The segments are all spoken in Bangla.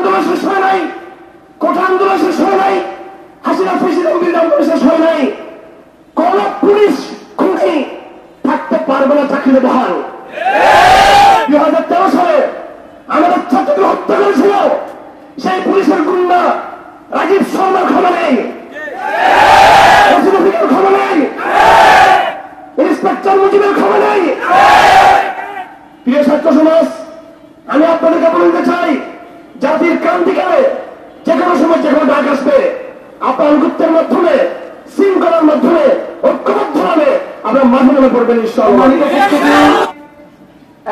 আন্দোলন শেষ হয় নাই, কোটা আন্দোলন শেষ হয় নাই, হাসিনা প্রেসিডেন্ট বিরোধী আন্দোলন শেষ হয় নাই। কোন পুলিশ খুনি থাকতে পারবে না চাকরিতে বহাল। 2013 সালে আমাদের ছাত্রদের হত্যা করেছিল সেই পুলিশের গুন্ডা রাজীব শর্মার ক্ষমা নেই, ক্ষমা নেই, ইন্সপেক্টর মুজিবের ক্ষমা নেই। প্রিয় ছাত্র সমাজ, আমি আপনাদেরকে বলতে চাই, জাতির ক্রান্তিকালে যে কোনো সময় যে কোনো ডাক আসবে, আপনার গুপ্তের মাধ্যমে, শৃঙ্খলার মাধ্যমে, ঐক্যবদ্ধ ভাবে আমরা মাঠে নেমে পড়বেন ইনশাআল্লাহ।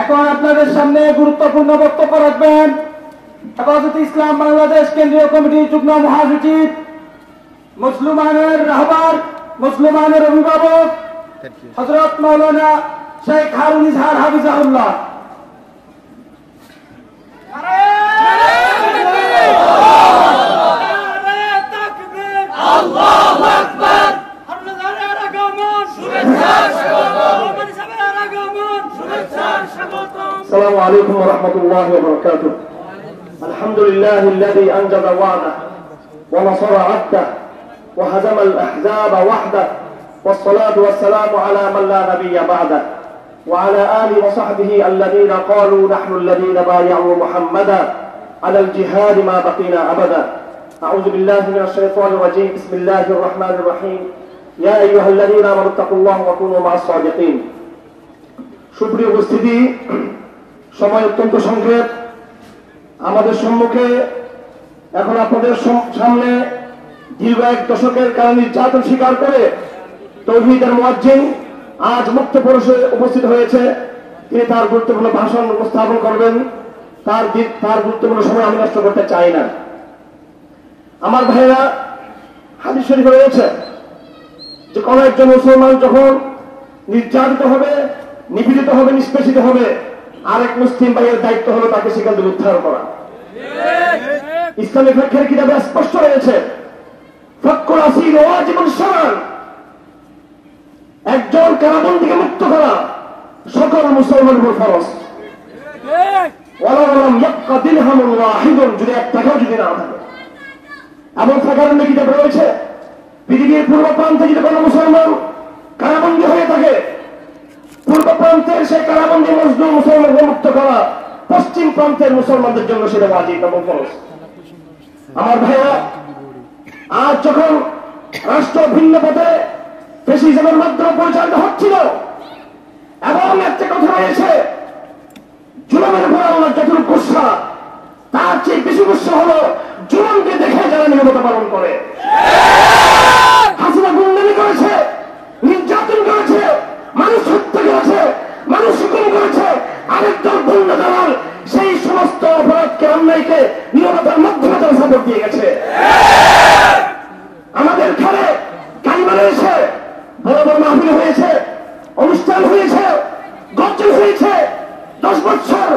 এখন আপনাদের সামনে গুরুত্বপূর্ণ বক্তব্য রাখবেন হেফাজতে ইসলাম বাংলাদেশ কেন্দ্রীয় কমিটির যুগ্ম মহাসচিব, মুসলমানের রাহবার, মুসলমানের অভিভাবক হযরত মাওলানা শেখ হারুন ইজহার হাফিজাহুল্লাহ। السلام عليكم ورحمة الله وبركاته. الحمد لله الذي أنجز وعده ونصر عبده وهزم الأحزاب وحده، والصلاة والسلام على من لا نبي بعده وعلى آله وصحبه الذين قالوا نحن الذين بايعوا محمدا على الجهاد ما بقينا أبدا. أعوذ بالله من الشيطان الرجيم. بسم الله الرحمن الرحيم. يا أيها الذين آمنوا اتقوا الله وكونوا مع الصادقين. সুপ্রিয় উপস্থিতি, সময় অত্যন্ত সংক্ষেপ। আমাদের সম্মুখে এখন আপনাদের সামনে দীর্ঘ এক দশকের কারণ নির্যাতন স্বীকার করে তৌহিদের মুয়াজ্জিন আজ মুক্ত পরশে উপস্থিত হয়েছে। তিনি তার গুরুত্বপূর্ণ ভাষণ উপস্থাপন করবেন। তার গুরুত্বপূর্ণ সময় আমি নষ্ট করতে চাই না। আমার ভাইরা, হাদিস শরীফে রয়েছে যে কোন একজন মুসলমান যখন নির্যাতিত হবে, নিপীড়িত হবে, নিষ্পেষিত হবে, আরেক মুসলিম ভাইয়ের দায়িত্ব হলো তাকে সেখান থেকে উদ্ধার করা। ইসলামী ফিকহের কিতাবে স্পষ্ট রয়েছে, ফাক্কুল আসীর ওয়াজিবুন শারআন, একজন কারাবন্দীকে মুক্ত করা সকল মুসলমানের উপর ফরজ। ওয়ালাউ লাম ইয়াবকা দিরহামুন ওয়াহিদুন, যদি এক টাকাও যদি না থাকে। এমন থাকার কিতাবে রয়েছে পৃথিবীর পূর্ব প্রান্তে যদি কোনো মুসলমান কারাবন্দী হয়ে থাকে, পূর্ব প্রান্তের সেই কারাবন্দী মজলুম মুসলমানকে মুক্ত করা পশ্চিম প্রান্তের মুসলমানদের জন্য সেটা ওয়াজিব এবং ফরজ। আমার ভাইরা, আজ যখন রাষ্ট্র ভিন্ন পথে ফ্যাসিজমের মাধ্যমে পরিচালিত হচ্ছিল এবং একটা কথা রয়েছে, জুলুমের উপর আল্লাহর যতটুকু গুসা, তার চেয়ে বেশি গুসা হলো জুলুমকে দেখে যারা নীরবতা পালন করে। হাসিনা গুন্ডামি করেছে, নির্যাতন করেছে, মানুষ হত্যা করেছে, মানুষ হুকুম করেছে, আরেক দল গুন্ডা দালাল সেই সমস্ত অপরাধকে, অন্যায়কে নীরবতার মাধ্যমে তারা সাপোর্ট দিয়ে গেছে। আমাদের ঘরে কালিমা রয়েছে, বড় বড় মাহফিল হয়েছে, অনুষ্ঠান হয়েছে, গর্জন হয়েছে। 10 বছর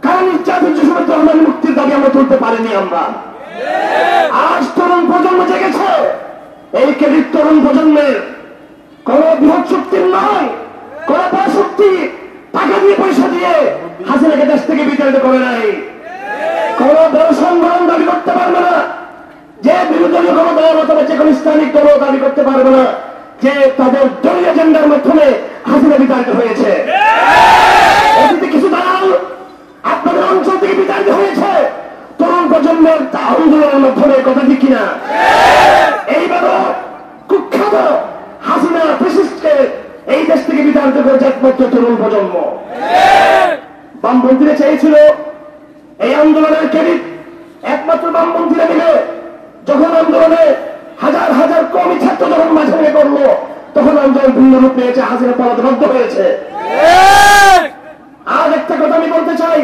কারণ নির্যাতন যুবক রহমান মুক্তির দাবি আমরা তুলতে পারিনি। আমরা আজ তরুণ প্রজন্ম জেগেছে। এই ক্রেডিট তরুণ প্রজন্মের কোন বৃহৎ শক্তির নয়, কোন শক্তি টাকা দিয়ে পয়সা দিয়ে হাসিনাকে দেশ থেকে বিতাড়িত করে নাই। কোন বড় সংগঠন দাবি করতে পারবে না যে বিরোধী কোন দল অথবা যে কোনো ইসলামিক দল দাবি করতে পারবে না যে তাদের দলীয় এজেন্ডার মাধ্যমে হাসিনা বিতাড়িত হয়েছে। অতীতে কিছু দালাল আপনাদের অঞ্চল থেকে বিতাড়িত হয়েছে তরুণ প্রজন্মের আন্দোলনের মাধ্যমে, কথা ঠিক কিনা? এইবারও কুখ্যাত হাসিনা ফ্যাসিস্টকে এই দেশ থেকে বিতাড়িত করেছে একমাত্র তরুণ প্রজন্ম। বামপন্থীরা চেয়েছিল এই আন্দোলনের ক্রেডিট একমাত্র বামপন্থীরা মিলে। যখন আন্দোলনে হাজার হাজার কর্মী ছাত্র যখন মাঝে নিয়ে করলো, তখন আন্দোলন ভিন্ন রূপ নিয়েছে, হাসিনা পালাতে বাধ্য হয়েছে। আজ একটা কথা আমি বলতে চাই,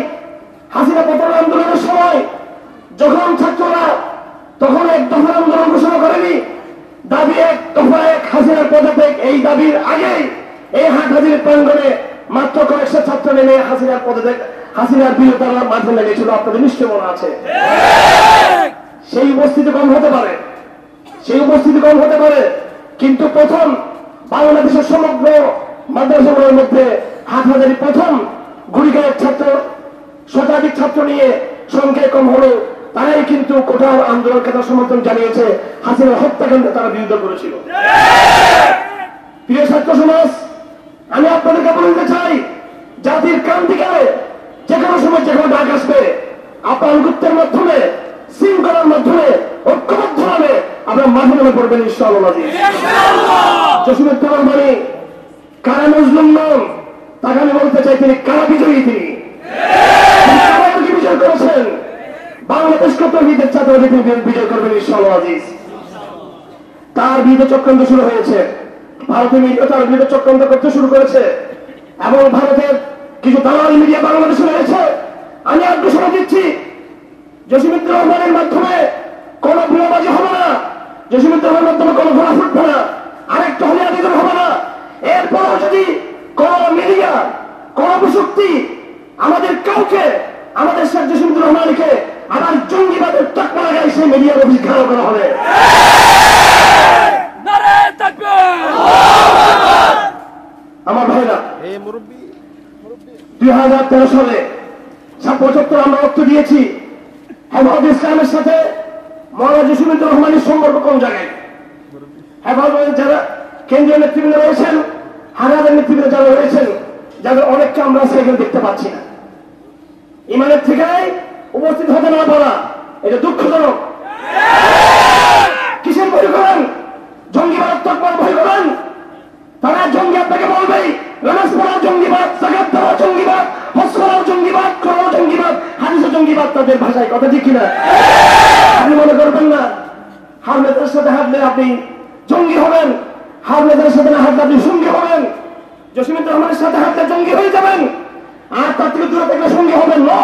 হাসিনা পতন আন্দোলনের সময় যখন ছাত্ররা তখন এক দফার আন্দোলন ঘোষণা করেনি, দাবি এক দফা এক হাসিনার পদত্যাগ, এই দাবির আগেই এই হাটহাজারী প্রাঙ্গণে মাত্র কয়েকশো ছাত্র নেমে হাসিনার পদত্যাগ, হাসিনার বিরোধিতার মাঝে লেগেছিল। আপনাদের নিশ্চয় মনে আছে। সেই উপস্থিতি কম হতে পারে, কিন্তু প্রথম বাংলাদেশের সমগ্র মাদ্রাসাগুলোর মধ্যে হাটহাজারী প্রথম গুড়িগাঁয়ের ছাত্র, শতাধিক ছাত্র নিয়ে সংখ্যায় কম হলো তারাই কিন্তু কোটার আন্দোলনকে তার সমর্থন জানিয়েছে, হাসিনার হত্যাকাণ্ডে তারা বিরোধিতা করেছিল। প্রিয় ছাত্র সমাজ, আমি আপনাদেরকে বলতে চাই, জাতির ক্রান্তিকালে যে কোনো সময় যে কোনো ডাক আসবে, আপনার গুপ্তের মাধ্যমে, শৃঙ্খলার মাধ্যমে, ঐক্যবদ্ধ ভাবে আপনার মাঠে নামে পড়বেন ইনশাআল্লাহ। জসিমুদ্দিন রহমানি কারা মজলুম নন, তাকে আমি বলতে চাই তিনি কারা বিজয়ী। তিনি বিজয় করেছেন, বাংলাদেশকে তৌহিদের চাদরে তিনি বিজয় করবেন ইনশাআল্লাহ আজিজ। তার বিরুদ্ধে চক্রান্ত শুরু হয়েছে, ভারতীয় মিডিয়া তার বিরুদ্ধে চক্রান্ত করতে শুরু করেছে এবং ভারতের কিছু দালাল মিডিয়া বাংলাদেশে রয়েছে। আমি ঘোষণা দিচ্ছি, জসিমুদ্দিন রহমানের মাধ্যমে কোন ভুলাবাজি হবে না, জসিমুদ্দিন রহমানের মাধ্যমে কোন ঘোড়া ফুটবে না, আরেকটা হলে আবেদন হবে না। এরপরও যদি কোন মিডিয়া, কোন শক্তি আমাদের কাউকে, আমাদের শেখ জসিমুদ্দিন রহমানকে আবার জঙ্গিবাদের তকমা লাগায়, সেই মিডিয়ার অফিস ঘেরাও করা হবে। আমার ভাইরা, 2013 সালে 75 আমরা রক্ত দিয়েছি। হেফাজত ইসলামের সাথে মওলানা জসিমুদ্দিন রহমানের সম্পর্ক কোন জায়গায়? হেফাজতের যারা কেন্দ্রীয় নেতৃবৃন্দ রয়েছেন, হাজারের নেতৃবৃন্দ যারা রয়েছেন, যাদের অনেককে আমরা সেখানে দেখতে পাচ্ছি না। ইমানের থেকে উপস্থিত হতে না পারা, এটা দুঃখজনক। কিসের ভয় করেন? জঙ্গিবাদ তকমার ভয় করেন? তারা জঙ্গি আপনাকে বলবেই, নামাজ পড়াও জঙ্গিবাদ, যাকাত দেওয়া জঙ্গিবাদ, হজ করাও জঙ্গিবাদ, করাও জঙ্গিবাদ, হাদিসে জঙ্গিবাদ, তাদের ভাষায়। কথা ঠিক কিনা? আপনি মনে করবেন না হামলাদের সাথে হাঁটলে আপনি জঙ্গি হবেন, হামলাদের সাথে না হাঁটলে আপনি সঙ্গী হবেন। জসিমুদ্দিন রহমানের সাথে হাঁটলে জঙ্গি হয়ে যাবেন, আর তার থেকে দূরে থাকলে সঙ্গী হবেন। নো,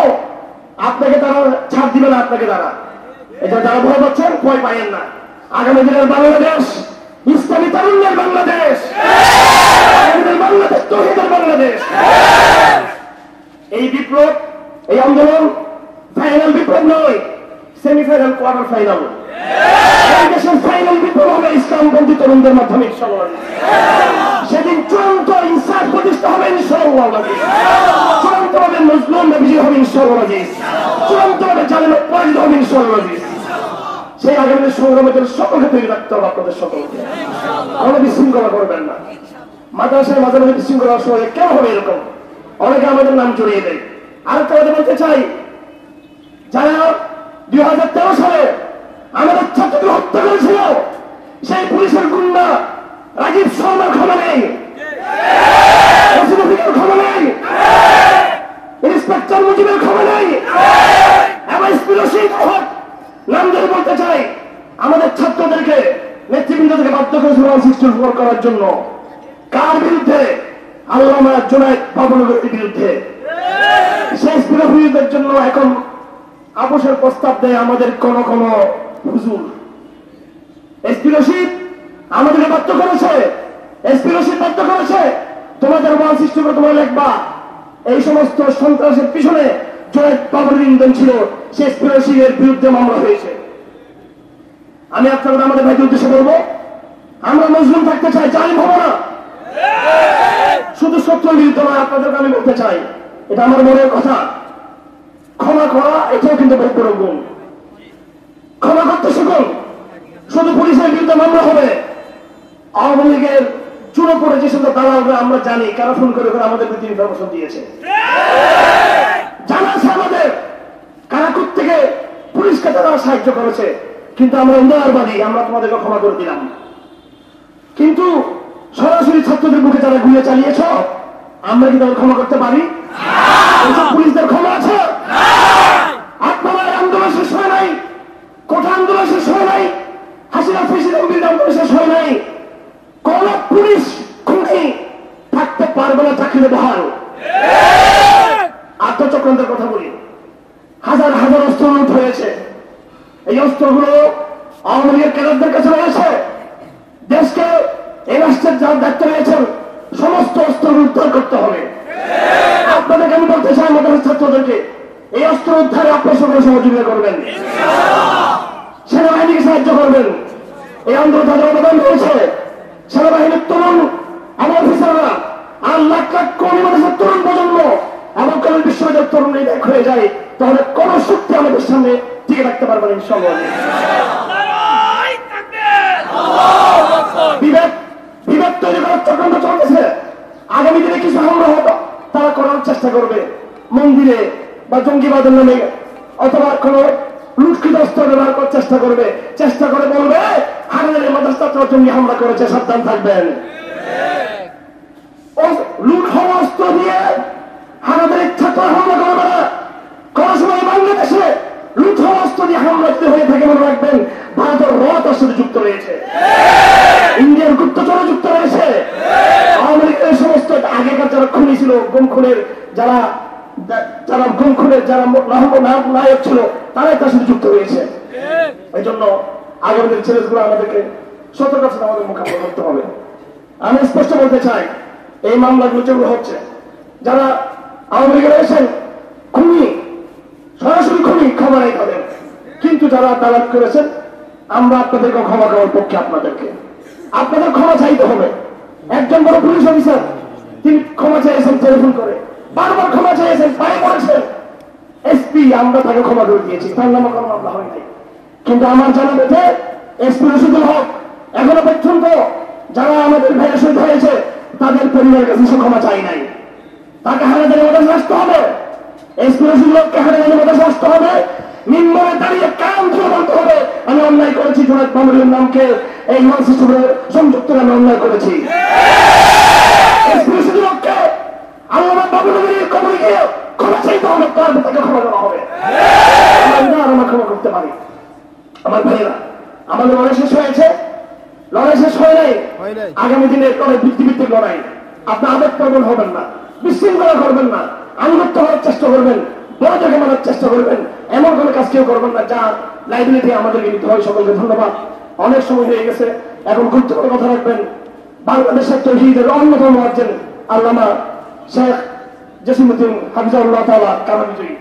আপনাকে তারা ছাড় দিবে না, আপনাকে তারা। এটা যারা ভয় পাচ্ছেন, ভয় পাইয়েন না। আগামী দিনের বাংলাদেশ ইসলামী তারুণ্যের বাংলাদেশ, বাংলাদেশ তৌহিদের বাংলাদেশ। এই বিপ্লব, এই আন্দোলন ফাইনাল বিপ্লব নয়, সেমিফাইনাল, কোয়ার্টার ফাইনাল। এই দেশের ফাইনাল বিপ্লব হবে ইসলামপন্থী তরুণদের মাধ্যমে ইনশাআল্লাহ। সেদিন চূড়ান্ত ইনসাফ প্রতিষ্ঠা হবে ইনশাআল্লাহ। চূড়ান্তভাবে মজলুমরা বিজয় হবে ইনশাআল্লাহ। চূড়ান্তভাবে জালেমের পরাজিত হবে ইনশাআল্লাহ। সেই আগামী সংগ্রামের সকলকে তৈরি রাখতে হবে, আপনাদের সকলকে। কোনো বিশৃঙ্খলা করবেন না। মাদ্রাসায় মাঝে মাঝে বিশৃঙ্খলার সময় কেন হবে এরকম? অনেকে আমাদের নাম জড়িয়ে দেয়। আরেকটা কথা বলতে চাই, যারা 2013 সালে আমাদের ছাত্রদের হত্যা করেছিল, সেই পুলিশের গুন্ডা রাজীব শর্মার ক্ষমা নেই, ক্ষমা নেই, ইন্সপেক্টর মুজিবের ক্ষমা নেই, এবং নাম ধরে বলতে চাই, আমাদের ছাত্রদেরকে নেতৃবৃন্দকে বাধ্য করে করার জন্য। কার বিরুদ্ধে? আল্লামা জুনায়েদ বাবুলের বিরুদ্ধে। সেই বিরোধীদের জন্য এখন আপোষের প্রস্তাব দেয় আমাদের কোন কোন হুজুর। এসপি রশিদ আমাদেরকে বাধ্য করেছে, এসপি রশিদ বাধ্য করেছে, তোমাদের মান সৃষ্টি করে তোমরা লিখবা এই সমস্ত সন্ত্রাসের পিছনে জুনায়েদ বাবুলের ইন্ধন ছিল। সেই এসপি রশিদের বিরুদ্ধে মামলা হয়েছে। আমি আপনাদের আমাদের ভাইদের উদ্দেশ্যে বলবো, আমরা মজলুম থাকতে চাই, জালিম হবো না। শুধু শত্রুর বিরুদ্ধে নয়, আপনাদেরকে আমি বলতে চাই, এটা আমার মনের কথা। ক্ষমা করা এটাও কিন্তু বহু বড় গুণ। ক্ষমা করতে শিখুন। শুধু পুলিশের বিরুদ্ধে মামলা হবে, আওয়ামী লীগের চুরো করে যে সমস্ত দালালরা আমরা জানি কারা ফোন করে করে আমাদের বিরুদ্ধে ইনফরমেশন দিয়েছে, জানা আছে আমাদের কারা থেকে পুলিশকে তারা সাহায্য করেছে। কিন্তু আমরা উদারবাদী, আমরা তোমাদেরকে ক্ষমা করে দিলাম। কিন্তু সরাসরি ছাত্রদের বুকে যারা গুলি চালিয়েছ, আমরা কি তাদের ক্ষমা করতে পারি? পুলিশদের ক্ষমা আছে? আপনারা আন্দোলন শেষ হয় নাই, কোটা আন্দোলন শেষ হয় নাই, হাসিনা প্রেসিডেন্ট আন্দোলন শেষ হয় নাই। কোন পুলিশ খুনি থাকতে পারবে না চাকরিতে বহাল। আত্মচক্রান্তের কথা বলি, হাজার হাজার অস্ত্র লুট হয়েছে। এই অস্ত্রগুলো আওয়ামী লীগের ক্যাডারদের কাছে রয়েছে। দেশকে এই রাষ্ট্রের যার দায়িত্ব রয়েছেন সমস্ত অস্ত্র উদ্ধার করতে হবে। আপনাদেরকে আমি বলতে চাই, আমাদের ছাত্রদেরকে এই অস্ত্র উদ্ধারে আপনার সকলে সহযোগিতা করবেন, সেনাবাহিনীকে সাহায্য করবেন। এই আন্দোলন তাদের অবদান রয়েছে। সেনাবাহিনীর তরুণ আমার অফিসাররা আর লাখ লাখ কোটি মানুষের তরুণ প্রজন্ম এবং কলেজ বিশ্ববিদ্যালয়ের তরুণ এক হয়ে যায়, তাহলে কোন শক্তি আমাদের সামনে টিকে থাকতে পারবেন ইনশাআল্লাহ। বিভেদ বিভেদ তৈরি করার চক্রান্ত চলতেছে। আগামী দিনে কিছু হামলা হতো তারা করার চেষ্টা করবে মন্দিরে বা জঙ্গিবাদের নামে, অথবা কোন লুটকৃত অস্ত্র ব্যবহার করার চেষ্টা করবে, চেষ্টা করে বলবে হারানের মাদ্রাসা জঙ্গি হামলা করেছে, সাবধান থাকবেন। লুট হওয়া অস্ত্র দিয়ে হারাদের ইচ্ছা করে হামলা করবে না। কোন সময় বাংলাদেশে লুট হওয়া অস্ত্র দিয়ে হামলা হয়ে থাকে মনে রাখবেন, ভারতের র তার সাথে যুক্ত রয়েছে, ইন্ডিয়ার গুপ্তচর যুক্ত রয়েছে, আওয়ামী লীগের সমস্ত আগেকার যারা খুনি ছিল, গুম খুনের যারা গুম খুনের যারা নায়ক ছিল তারাই তার সাথে যুক্ত রয়েছে। এই জন্য আগামী দিন ছেলেগুলো আমাদেরকে সতর্কতার সাথে আমাদের মোকাবিলা করতে হবে। আমি স্পষ্ট বলতে চাই, এই মামলাগুলো যেগুলো হচ্ছে, যারা আওয়ামী লীগের রয়েছেন খুনি, সরাসরি খুনি, ক্ষমা নেই তাদের, কিন্তু যারা দালাল করেছেন আমরা আপনাদেরকে ক্ষমা করার পক্ষে। আপনাদের ক্ষমা চাইতে হবে। একজন বড় পুলিশ অফিসার তিনি ক্ষমা চাইছেন টেলিফোন করে, বারবার ক্ষমা চাইছেন, পায়ে পড়েছেন, এসপি আমরা তাকে ক্ষমা করে দিয়েছি, তার নামে কোনো মামলা হয় নাই। কিন্তু আমার জানা মতে এসপি রশিদুল হক এখনো পর্যন্ত যারা আমাদের ভাইয়ের শহীদ হয়েছে তাদের পরিবারের কাছে ক্ষমা চাই নাই। তাকে হানাদারের মধ্যে আসতে হবে, এসপি রশিদুল হককে হানাদারের মধ্যে আসতে হবে, মিম্বরে দাঁড়িয়ে কান ধরে বলতে হবে আমি অন্যায় করেছি, জোনায়েদ মামুনের নামকে এই মঞ্চে সংযুক্ত আমি অন্যায় করেছি। এসপি রশিদুল হককে আল্লামা বাবুনগরীর কবরে গিয়ে ক্ষমা চাইতে হবে, তারপর তাকে ক্ষমা করা হবে। আমরা ক্ষমা করতে পারি। আমার ভাইয়েরা, আমাদের লড়াই শেষ হয়েছে, লড়াই শেষ হয় নাই। আগামী দিনে লড়াই ভিত্তিভিত্তিক লড়াই। আপনি আবেগ প্রবণ হবেন না, বিশৃঙ্খলা করবেন না, আনুগত্য হওয়ার চেষ্টা করবেন, বড়টাকে মানার চেষ্টা করবেন, এমন কোনো কাজ কেউ করবেন না যা লাইবিলিটি আমাদেরকে নিতে হয়। সকলকে ধন্যবাদ। অনেক সময় হয়ে গেছে, এখন গুরুত্বপূর্ণ কথা রাখবেন। বাংলাদেশের তৌহিদের অন্যতম মুয়াজ্জিন আল্লামা শেখ জসিমউদ্দিন হাফিজাহুল্লাহ তাআলা কামাল বিজয়ী